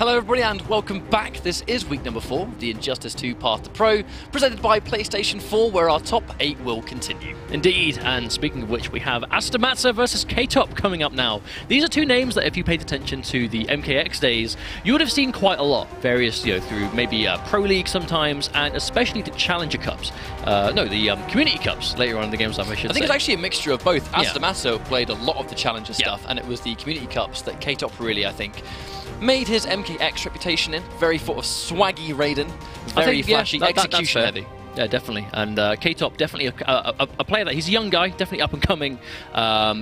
Hello everybody and welcome back. This is week number 4, the Injustice 2 Path to Pro, presented by PlayStation 4, where our top 8 will continue. Indeed, and speaking of which, we have Asodimazze versus Ktophdope coming up now. These are two names that if you paid attention to the MKX days, you would have seen quite a lot. Various, through maybe Pro League sometimes, and especially the Challenger Cups. The Community Cups later on in the game's life, I should say. I think it's actually a mixture of both. Asodimazze played a lot of the Challenger stuff, and it was the Community Cups that Ktophdope really, I think, made his MKX reputation in. Very sort of swaggy Raiden, very flashy, execution heavy. Yeah, definitely. And Ktophdope, definitely a player that he's a young guy, definitely up and coming.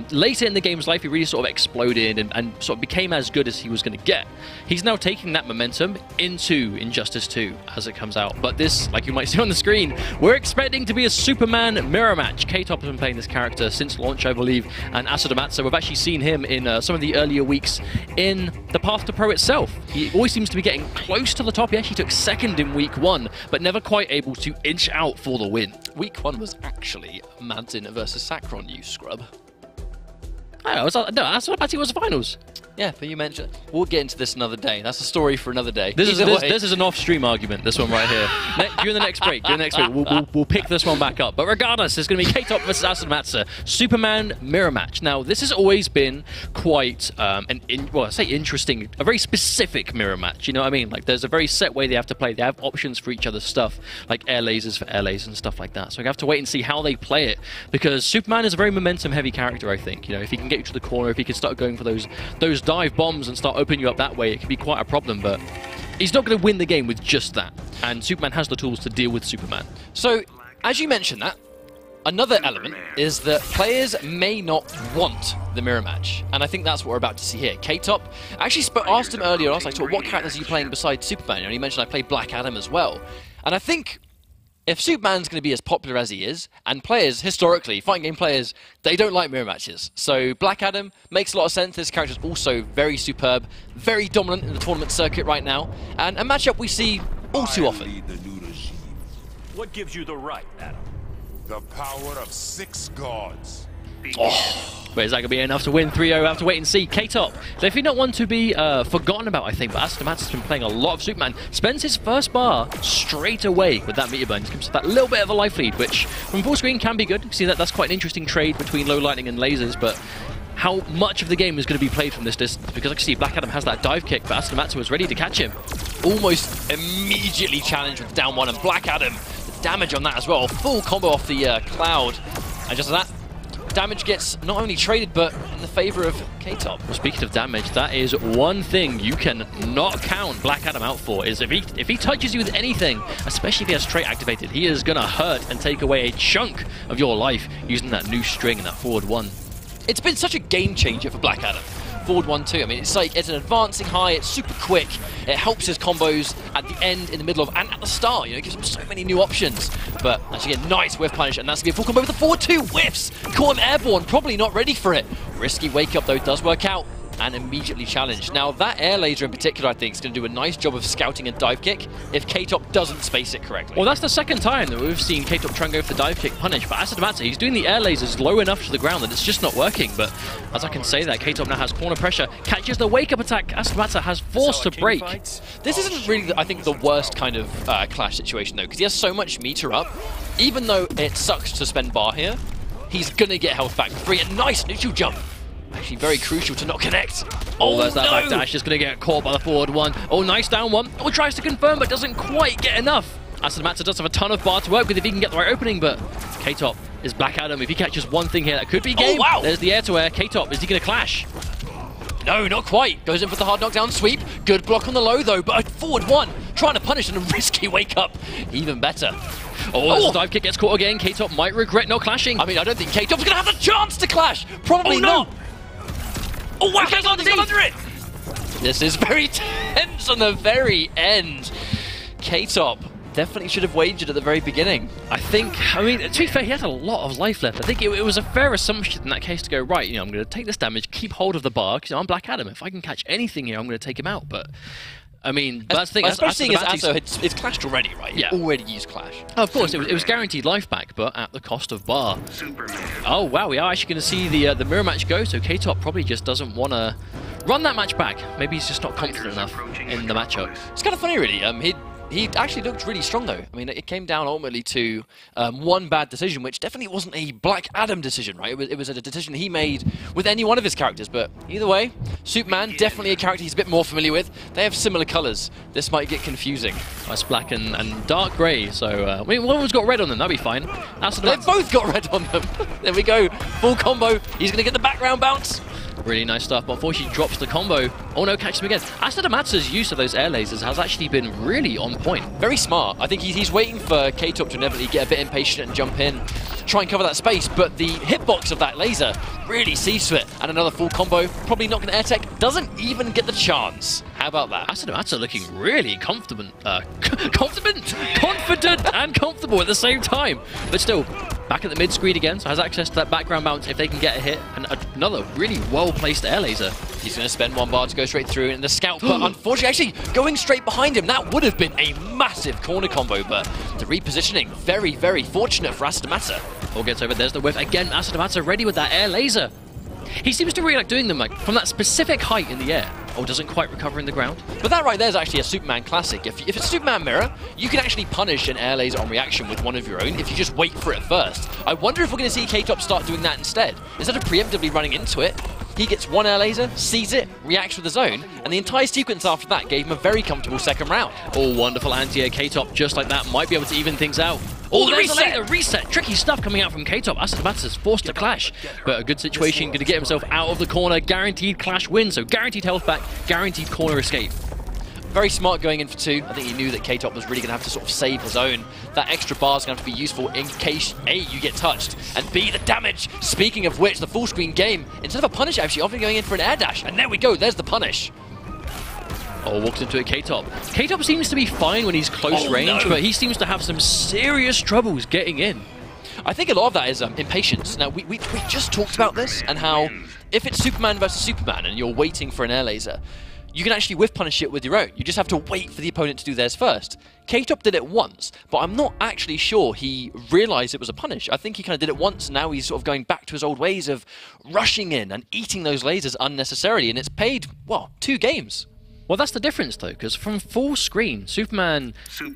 Later in the game's life, he really sort of exploded and sort of became as good as he was going to get. He's now taking that momentum into Injustice 2 as it comes out. But this, like you might see on the screen, we're expecting to be a Superman mirror match. Ktophdope has been playing this character since launch, I believe, and Asodimazze, we've actually seen him in some of the earlier weeks in the Path to Pro itself. He always seems to be getting close to the top. He actually took second in week 1, but never quite able to inch out for the win. Week 1 was actually Madsen versus Sacron, you scrub. Asodimazze was the finals. Yeah, but you mentioned... We'll get into this another day. That's a story for another day. This is an off-stream argument, this one right here. During the next break, we'll pick this one back up. But regardless, it's going to be Ktophdope versus Asodimazze, Superman mirror match. Now, this has always been quite, interesting, a very specific mirror match. You know what I mean? Like, there's a very set way they have to play. They have options for each other's stuff, like air lasers for air lasers and stuff like that. So we have to wait and see how they play it, because Superman is a very momentum-heavy character, I think. If he can get you to the corner, if he can start going for those dive bombs and start opening you up that way, it can be quite a problem, but he's not going to win the game with just that, and Superman has the tools to deal with Superman. So, as you mentioned that, another element is that players may not want the mirror match, and I think that's what we're about to see here. Ktophdope, I actually asked him earlier, I was like, what characters are you playing besides Superman? And he mentioned I play Black Adam as well, and I think if Superman's going to be as popular as he is, and players, historically, fighting game players, they don't like mirror matches. So Black Adam makes a lot of sense. This character's also very superb, very dominant in the tournament circuit right now, and a matchup we see all too often. What gives you the right, Adam? The power of 6 gods. But is that going to be enough to win 3-0? We'll have to wait and see. Ktophdope, definitely not one to be forgotten about, I think, but Asodimazze has been playing a lot of Superman. Spends his first bar straight away with that meter burn. He comes with that little bit of a life lead, which from full screen can be good. You see that's quite an interesting trade between low lightning and lasers, but how much of the game is going to be played from this distance? Because I can see Black Adam has that dive kick, but Asodimazze was ready to catch him. Almost immediately challenged with down 1, and Black Adam, the damage on that as well. Full combo off the cloud, and just that, damage gets not only traded, but in the favor of Ktophdope. Well, speaking of damage, that is one thing you can not count Black Adam out for, is if he touches you with anything, especially if he has trait activated, he is going to hurt and take away a chunk of your life using that new string and that forward 1. It's been such a game changer for Black Adam. Forward 1-2. I mean, it's an advancing high, it's super quick, it helps his combos at the end, in the middle of, and at the start, it gives him so many new options. But actually a nice whiff punish, and that's going to be a full combo with the forward 2 whiffs! Caught him airborne, probably not ready for it. Risky wake up though, does work out, and immediately challenged. Now that air laser in particular, I think, is going to do a nice job of scouting a dive kick if Ktophdope doesn't space it correctly. Well, that's the second time that we've seen Ktophdope try and go for the dive kick punish, but Asodimazze, he's doing the air lasers low enough to the ground that it's just not working. But as I can say that, Ktophdope now has corner pressure, catches the wake-up attack. Asodimazze has forced to break. This isn't really, I think, the worst kind of clash situation, though, because he has so much meter up. Even though it sucks to spend bar here, he's going to get health back for free. A nice neutral jump. Actually very crucial to not connect. Oh, there's that back dash, just going to get caught by the forward 1. Oh, nice down 1. Oh, tries to confirm, but doesn't quite get enough. Asodimazze does have a ton of bar to work with if he can get the right opening, but Ktophdope is Black Adam. If he catches one thing here, that could be game. Oh, wow. There's the air-to-air. Ktophdope, is he going to clash? No, not quite. Goes in for the hard knockdown sweep. Good block on the low, though, but a forward 1. Trying to punish and a risky wake up. Even better. Oh, the dive kick gets caught again. Ktophdope might regret not clashing. I mean, I don't think Ktophdope's going to have the chance to clash. Probably not. Oh, wow, he's got under it! This is very tense on the very end. Ktophdope definitely should have wagered at the very beginning. I mean, to be fair, he had a lot of life left. I think it was a fair assumption in that case to go, right, I'm going to take this damage, keep hold of the bar, because I'm Black Adam. If I can catch anything here, I'm going to take him out. But I mean, that's the thing. Especially seeing as Aso it's clashed already, right? Yeah. He already used Clash. Oh, of course, it was guaranteed life back, but at the cost of bar. Oh, wow, we are actually going to see the mirror match go, so Ktophdope probably just doesn't want to run that match back. Maybe he's just not confident enough in the matchup. It's kind of funny, really. He actually looked really strong, though. I mean, it came down ultimately to one bad decision, which definitely wasn't a Black Adam decision, right? It was a decision he made with any one of his characters. But either way, Superman, definitely a character he's a bit more familiar with. They have similar colors. This might get confusing. That's black and dark grey, so I mean, one of them's got red on them, that'd be fine. They've both got red on them. There we go. Full combo. He's going to get the background bounce. Really nice stuff, but unfortunately drops the combo. Oh no, catches him again. Asodimazze's use of those air lasers has actually been really on point. Very smart. I think he's waiting for Ktophdope to inevitably get a bit impatient and jump in, try and cover that space, but the hitbox of that laser really sees to it. And another full combo, probably not going to air tech, doesn't even get the chance. How about that? Asodimazze looking really confident and comfortable at the same time. But still, back at the mid-screen again, so has access to that background bounce if they can get a hit. And another really well-placed air laser. He's going to spend one bar to go straight through, and the scout, but unfortunately, actually going straight behind him, that would have been a massive corner combo, but the repositioning, very, very fortunate for Asodimazze. All gets over, there's the whiff. Again, Asodimazze ready with that air laser. He seems to really like doing them like from that specific height in the air. Or doesn't quite recover in the ground. But that right there is actually a Superman classic. If it's Superman Mirror, you can actually punish an air laser on reaction with one of your own if you just wait for it first. I wonder if we're going to see Ktophdope start doing that instead. Instead of preemptively running into it, he gets one air laser, sees it, reacts with his own, and the entire sequence after that gave him a very comfortable second round. Oh, wonderful anti-air. Ktophdope just like that might be able to even things out. Oh, the reset! Tricky stuff coming out from Ktophdope. Asodimazze is forced to clash, but a good situation, going to get himself out of the corner. Guaranteed clash win, so guaranteed health back, guaranteed corner escape. Very smart going in for two. I think he knew that Ktophdope was really going to have to sort of save his own. That extra bar is going to have to be useful in case A, you get touched, and B, the damage. Speaking of which, the full screen game, instead of a punish, actually often going in for an air dash. And there we go, there's the punish. Oh, walks into it, Ktophdope. Ktophdope seems to be fine when he's close range, but he seems to have some serious troubles getting in. I think a lot of that is impatience. Now, we just talked about this, and how if it's Superman versus Superman and you're waiting for an air laser, you can actually whiff punish it with your own. You just have to wait for the opponent to do theirs first. Ktophdope did it once, but I'm not actually sure he realized it was a punish. I think he kind of did it once, and now he's sort of going back to his old ways of rushing in and eating those lasers unnecessarily, and it's paid, well, 2 games. Well, that's the difference, though, because from full screen, Superman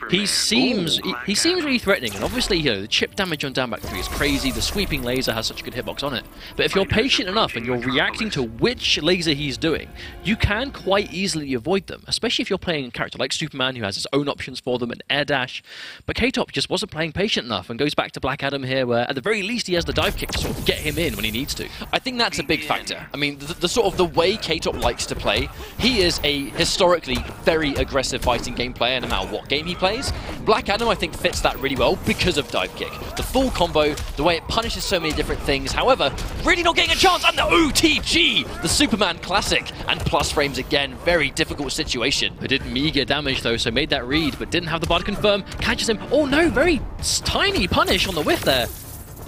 he seems really threatening, and obviously, you know, the chip damage on down back 3 is crazy. The sweeping laser has such a good hitbox on it. But if you're patient enough and you're reacting to which laser he's doing, you can quite easily avoid them, especially if you're playing a character like Superman who has his own options for them, an air dash. But Ktophdope just wasn't playing patient enough and goes back to Black Adam here, where at the very least he has the dive kick to sort of get him in when he needs to. I think that's a big factor. I mean, the sort of the way Ktophdope likes to play, he is a historically very aggressive fighting game player no matter what game he plays. Black Adam, I think, fits that really well because of dive kick. The full combo, the way it punishes so many different things. However, really not getting a chance, and the OTG, the Superman classic, and plus frames again. Very difficult situation. It did meager damage though, so made that read, but didn't have the bar to confirm. Catches him. Oh no, very tiny punish on the whiff there.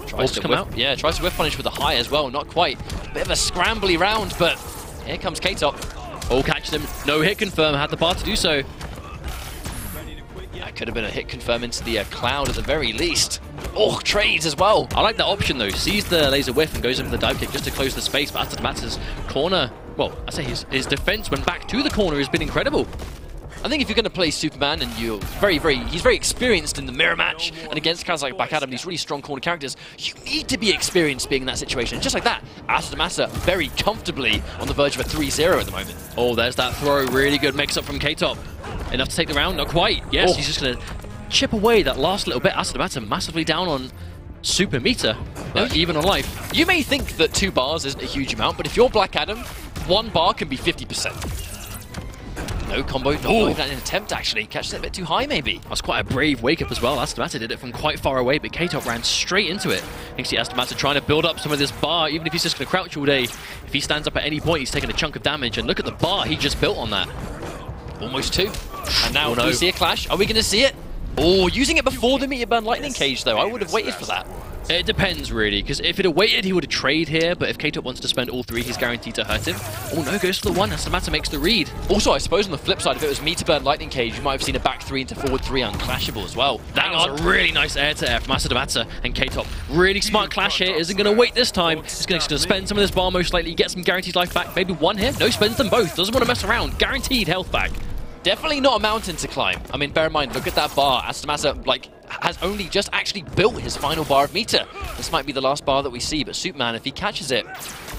Tries to come out. Yeah, tries to whiff punish with the high as well. Not quite. Bit of a scrambly round, but here comes Ktophdope. Oh, catches him. No hit confirm. Had the bar to do so. That could have been a hit confirm into the cloud at the very least. Oh, trades as well. I like that option though. Sees the laser whiff and goes in for the dive kick just to close the space. But Asodimazze's corner, well, I say his defense when back to the corner has been incredible. I think if you're going to play Superman and you're he's very experienced in the mirror match and against characters like Black Adam, these really strong corner characters, you need to be experienced being in that situation. And just like that, Asodimazze very comfortably on the verge of a 3-0 at the moment. Oh, there's that throw. Really good mix-up from Ktophdope. Enough to take the round? Not quite. Yes, he's just going to chip away that last little bit. Asodimazze massively down on super meter, even on life. You may think that 2 bars isn't a huge amount, but if you're Black Adam, 1 bar can be 50%. No combo, not even an attempt actually. Catches it a bit too high maybe. That's quite a brave wake-up as well. Asodimazze did it from quite far away, but Ktophdope ran straight into it. You can see Asodimazze trying to build up some of this bar, even if he's just going to crouch all day. If he stands up at any point, he's taking a chunk of damage, and look at the bar he just built on that. Almost 2. And now do we see a clash? Are we going to see it? Oh, using it before the meter burn lightning cage though. I would have waited for that. It depends, really, because if it had waited, he would have traded here, but if Ktophdope wants to spend all 3, he's guaranteed to hurt him. Oh no, goes for the 1, Asodimazze makes the read. Also, I suppose on the flip side, if it was meter burn Lightning Cage, you might have seen a back 3 into forward 3 unclashable as well. That was a really nice air-to-air from Asodimazze and Ktophdope. Really smart clash here, isn't going to wait this time. He's going to spend some of this bar most likely, get some guaranteed life back, maybe 1 hit. No, spends them both, doesn't want to mess around, guaranteed health back. Definitely not a mountain to climb. I mean, bear in mind, look at that bar. Asodimazze, like, has only just actually built his final bar of meter. This might be the last bar that we see, but Superman, if he catches it,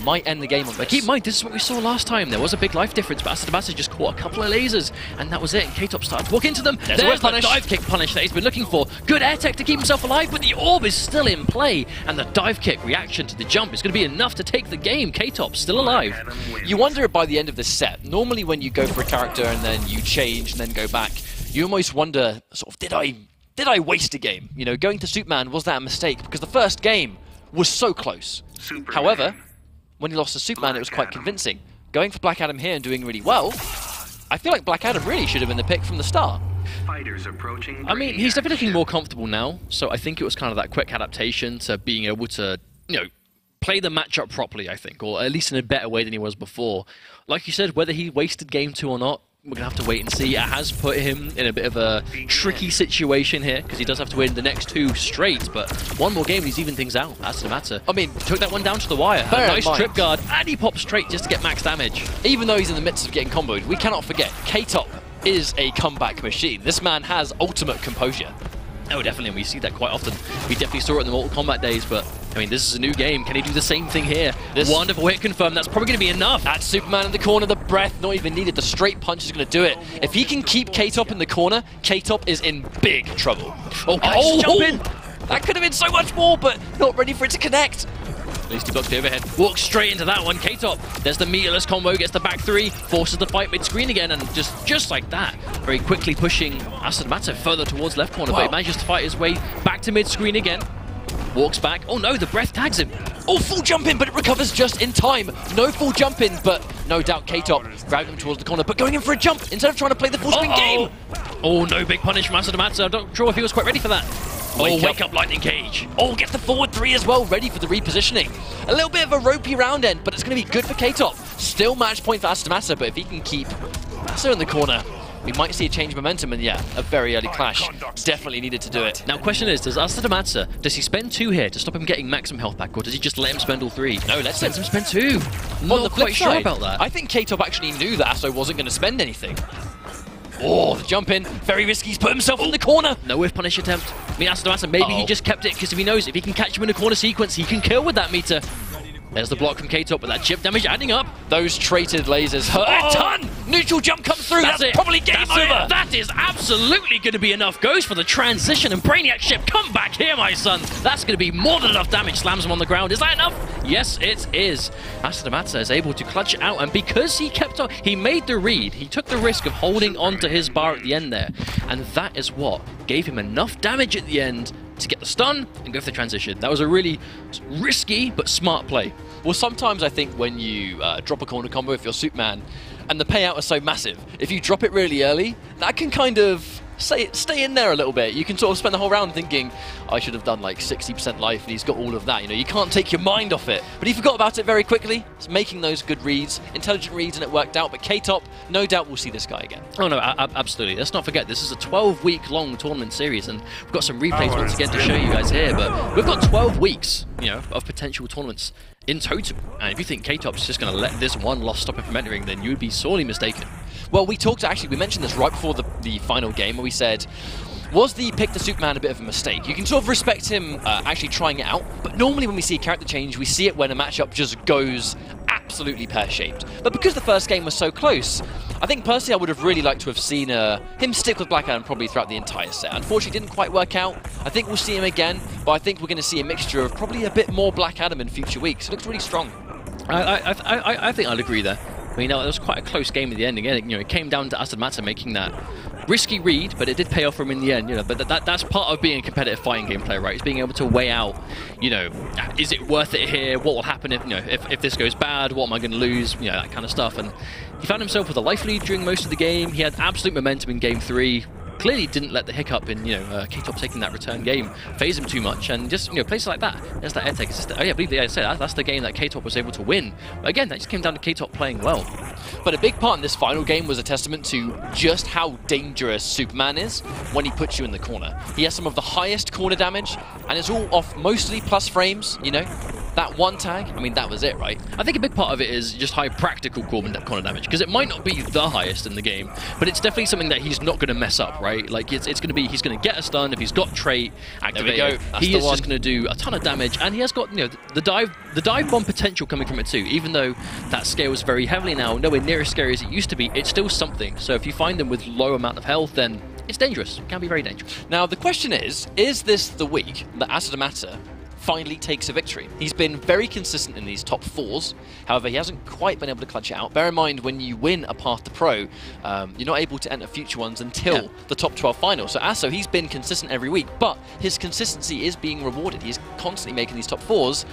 might end the game on this. But keep in mind, this is what we saw last time. There was a big life difference, but Asodimazze just caught a couple of lasers, and that was it. And Ktophdope started to walk into them. There's the dive kick punish that he's been looking for. Good air tech to keep himself alive, but the orb is still in play, and the dive kick reaction to the jump is going to be enough to take the game. Ktophdope still alive. You wonder by the end of this set, normally when you go for a character and then you change and then go back, you almost wonder, sort of, did I waste a game? You know, going to Superman, was that a mistake? Because the first game was so close. However, when he lost to Superman, it was quite convincing. Going for Black Adam here and doing really well, I feel like Black Adam really should have been the pick from the start. I mean, he's definitely looking more comfortable now, so I think it was kind of that quick adaptation to being able to, you know, play the matchup properly, I think, or at least in a better way than he was before. Like you said, whether he wasted game 2 or not, we're going to have to wait and see. It has put him in a bit of a tricky situation here, because he does have to win the next 2 straight, but 1 more game and he's even things out. Asodimazze, I mean, took that one down to the wire. A nice trip guard, and he pops straight just to get max damage. Even though he's in the midst of getting comboed, we cannot forget, Ktophdope is a comeback machine. This man has ultimate composure. Oh, definitely, and we see that quite often. We definitely saw it in the Mortal Kombat days, but, I mean, this is a new game. Can he do the same thing here? This wonderful hit confirmed. That's probably going to be enough. That's Superman in the corner. The breath, not even needed. The straight punch is going to do it. If he can keep Ktophdope in the corner, Ktophdope is in big trouble. Oh, jump in. That could have been so much more, but not ready for it to connect. At least he blocks the overhead. Walks straight into that one. Ktophdope, there's the meterless combo, gets the back 3, forces the fight mid-screen again, and just like that, very quickly pushing Asodimazze further towards left corner, but he manages to fight his way back to mid-screen again. Walks back. Oh no, the breath tags him. Oh, full jump in, but it recovers just in time. No full jump in, but no doubt Ktophdope grabbing him towards the corner, but going in for a jump instead of trying to play the full screen game. Oh, no big punish from Asodimazze. I'm not sure if he was quite ready for that. Wake up Lightning Cage. Oh, get the forward 3 as well, ready for the repositioning. A little bit of a ropey round end, but it's going to be good for Ktophdope. Still match point for Asodimazze, but if he can keep Masso in the corner, we might see a change of momentum, and yeah, a very early clash. Definitely needed to do it. Now, question is, does Asodimazze, does he spend 2 here to stop him getting maximum health back, or does he just let him spend all 3? No, let's let him spend 2. Not quite sure about that. I think Ktophdope actually knew that Aso wasn't going to spend anything. Oh, the jump in. Very risky. He's put himself in the corner. No whiff punish attempt. I mean, Asodimazze, maybe he just kept it, because if he knows if he can catch him in a corner sequence, he can kill with that meter. There's the block from Ktophdope, but that chip damage adding up. Those traded lasers hurt a ton. Neutral jump comes through. That's probably game over. That is absolutely going to be enough. Goes for the transition, and Brainiac ship, come back here, my son. That's going to be more than enough damage. Slams him on the ground. Is that enough? Yes, it is. Asodimazze is able to clutch it out, and because he kept on, he made the read. He took the risk of holding on to his bar at the end there, and that is what gave him enough damage at the end to get the stun and go for the transition. That was a really risky but smart play. Well, sometimes I think when you drop a corner combo, if you're Superman, and the payout is so massive, if you drop it really early, that can kind of stay in there a little bit. You can sort of spend the whole round thinking, I should have done like 60% life, and he's got all of that. You know, you can't take your mind off it. But he forgot about it very quickly. It's making those good reads, intelligent reads, and it worked out. But Ktophdope, no doubt we'll see this guy again. Oh no, absolutely. Let's not forget, this is a 12-week-long tournament series, and we've got some replays once again to show you guys here. But we've got 12 weeks, you know, of potential tournaments in total. And if you think Ktophdope's just going to let this one loss stop him from entering, then you would be sorely mistaken. Well, we mentioned this right before the final game, where we said, was the pick to Superman a bit of a mistake? You can sort of respect him actually trying it out, but normally when we see a character change, we see it when a matchup just goes absolutely pear-shaped. But because the first game was so close, I think personally I would have really liked to have seen him stick with Black Adam probably throughout the entire set. Unfortunately, it didn't quite work out. I think we'll see him again, but I think we're going to see a mixture of probably a bit more Black Adam in future weeks. It looks really strong. I think I'd agree there. I mean, it was quite a close game at the end. Again, you know, it came down to Asodimazze making that risky read, but it did pay off for him in the end. You know, but that's part of being a competitive fighting game player, right? It's being able to weigh out, you know, is it worth it here? What will happen if, you know, if this goes bad? What am I going to lose? You know, that kind of stuff. And he found himself with a life lead during most of the game. He had absolute momentum in game 3. clearly didn't let the hiccup in, Ktophdope taking that return game phase him too much, and just, places like that. There's that air take assist. Oh yeah, I believe that's the game that Ktophdope was able to win. But again, that just came down to Ktophdope playing well. But a big part in this final game was a testament to just how dangerous Superman is when he puts you in the corner. He has some of the highest corner damage, and it's all off mostly plus frames, That one tag, I mean, that was it, right? I think a big part of it is just high practical corner damage, because it might not be the highest in the game, but it's definitely something that he's not going to mess up, right? Like, it's going to be, he's going to get a stun if he's got trait activated. He is just going to do a ton of damage, and he has got, the dive bomb potential coming from it too. Even though that scales very heavily now, nowhere near as scary as it used to be, it's still something. So if you find them with low amount of health, then it's dangerous. It can be very dangerous. Now, the question is this the week that Asodimazze finally takes a victory? He's been very consistent in these top 4s. However, he hasn't quite been able to clutch it out. Bear in mind, when you win a Path to Pro, you're not able to enter future ones until the top 12 final. So Aso, he's been consistent every week, but his consistency is being rewarded. He's constantly making these top 4s.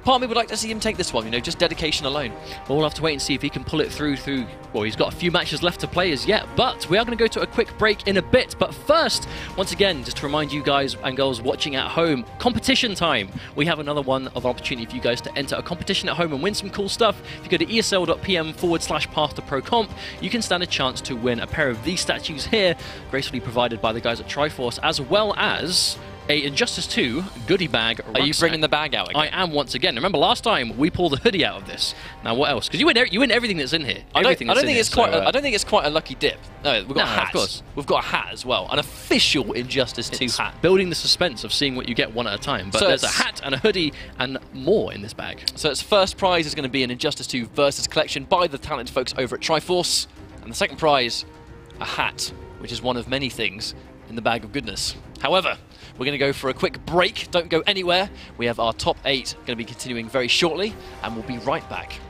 Part of me would like to see him take this one, just dedication alone. Well, we'll have to wait and see if he can pull it through. Well, he's got a few matches left to play as yet, but we are going to go to a quick break in a bit. But first, once again, just to remind you guys and girls watching at home, competition time. We have another one of opportunity for you guys to enter a competition at home and win some cool stuff. If you go to esl.pm/path2pro comp, you can stand a chance to win a pair of these statues here, gracefully provided by the guys at Triforce, as well as a Injustice 2 goodie bag rucksack. Are you bringing the bag out again? I am once again. Remember last time we pulled the hoodie out of this. Now what else? Because you win everything that's in here. I don't think it's quite a lucky dip. No, we've got a hat. Of course. We've got a hat as well, an official Injustice 2 hat. Building the suspense of seeing what you get one at a time. But so there's a hat and a hoodie and more in this bag. So its first prize is going to be an Injustice 2 Versus collection by the talented folks over at Triforce, and the second prize, a hat, which is one of many things in the bag of goodness. However, we're going to go for a quick break. Don't go anywhere. We have our top 8 going to be continuing very shortly, and we'll be right back.